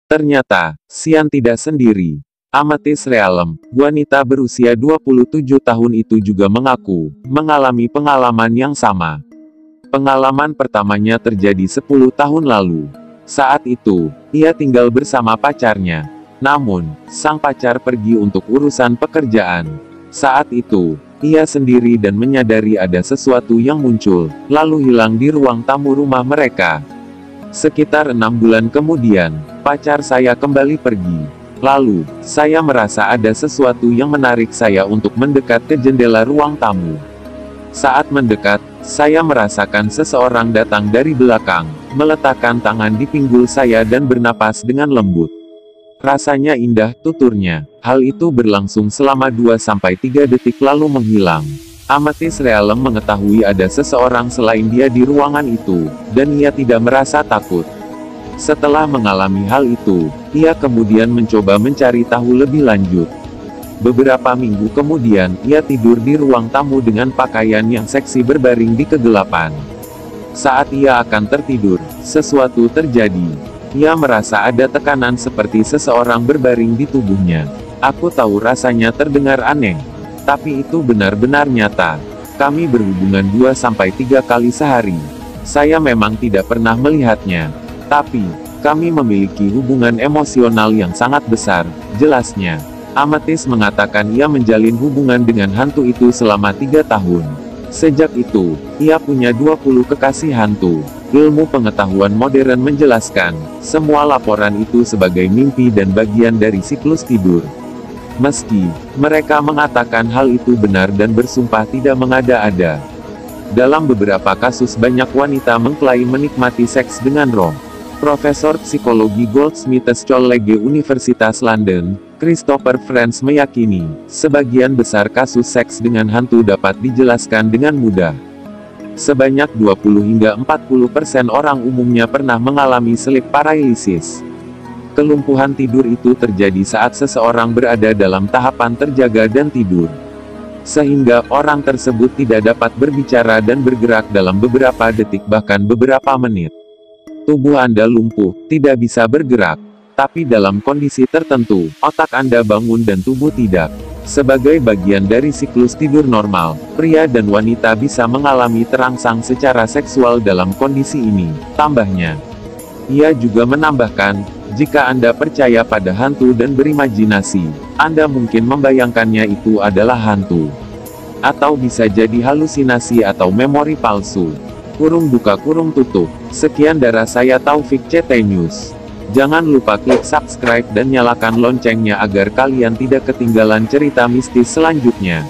Ternyata, Xian tidak sendiri. Amethyst Realm, wanita berusia 27 tahun itu juga mengaku, mengalami pengalaman yang sama. Pengalaman pertamanya terjadi 10 tahun lalu. Saat itu, ia tinggal bersama pacarnya. Namun, sang pacar pergi untuk urusan pekerjaan. Saat itu, ia sendiri dan menyadari ada sesuatu yang muncul, lalu hilang di ruang tamu rumah mereka. Sekitar 6 bulan kemudian, pacar saya kembali pergi. Lalu, saya merasa ada sesuatu yang menarik saya untuk mendekat ke jendela ruang tamu. Saat mendekat, saya merasakan seseorang datang dari belakang, meletakkan tangan di pinggul saya dan bernapas dengan lembut. Rasanya indah, tuturnya. Hal itu berlangsung selama 2-3 detik lalu menghilang. Amethyst Realm mengetahui ada seseorang selain dia di ruangan itu, dan ia tidak merasa takut. Setelah mengalami hal itu, ia kemudian mencoba mencari tahu lebih lanjut. Beberapa minggu kemudian, ia tidur di ruang tamu dengan pakaian yang seksi berbaring di kegelapan. Saat ia akan tertidur, sesuatu terjadi. Ia merasa ada tekanan seperti seseorang berbaring di tubuhnya. Aku tahu rasanya terdengar aneh, tapi itu benar-benar nyata. Kami berhubungan 2-3 kali sehari. Saya memang tidak pernah melihatnya. Tapi, kami memiliki hubungan emosional yang sangat besar, jelasnya. Amethyst mengatakan ia menjalin hubungan dengan hantu itu selama 3 tahun. Sejak itu, ia punya 20 kekasih hantu. Ilmu pengetahuan modern menjelaskan, semua laporan itu sebagai mimpi dan bagian dari siklus tidur. Meski, mereka mengatakan hal itu benar dan bersumpah tidak mengada-ada. Dalam beberapa kasus banyak wanita mengklaim menikmati seks dengan roh. Profesor Psikologi Goldsmiths College Universitas London, Christopher Friends meyakini, sebagian besar kasus seks dengan hantu dapat dijelaskan dengan mudah. Sebanyak 20-40% orang umumnya pernah mengalami sleep paralysis. Kelumpuhan tidur itu terjadi saat seseorang berada dalam tahapan terjaga dan tidur. Sehingga orang tersebut tidak dapat berbicara dan bergerak dalam beberapa detik bahkan beberapa menit. Tubuh Anda lumpuh, tidak bisa bergerak. Tapi dalam kondisi tertentu, otak Anda bangun dan tubuh tidak. Sebagai bagian dari siklus tidur normal, pria dan wanita bisa mengalami terangsang secara seksual dalam kondisi ini, tambahnya. Ia juga menambahkan, jika Anda percaya pada hantu dan berimajinasi, Anda mungkin membayangkannya itu adalah hantu. Atau bisa jadi halusinasi atau memori palsu. Kurung buka kurung tutup. Sekian dari saya Taufik CT News. Jangan lupa klik subscribe dan nyalakan loncengnya agar kalian tidak ketinggalan cerita mistis selanjutnya.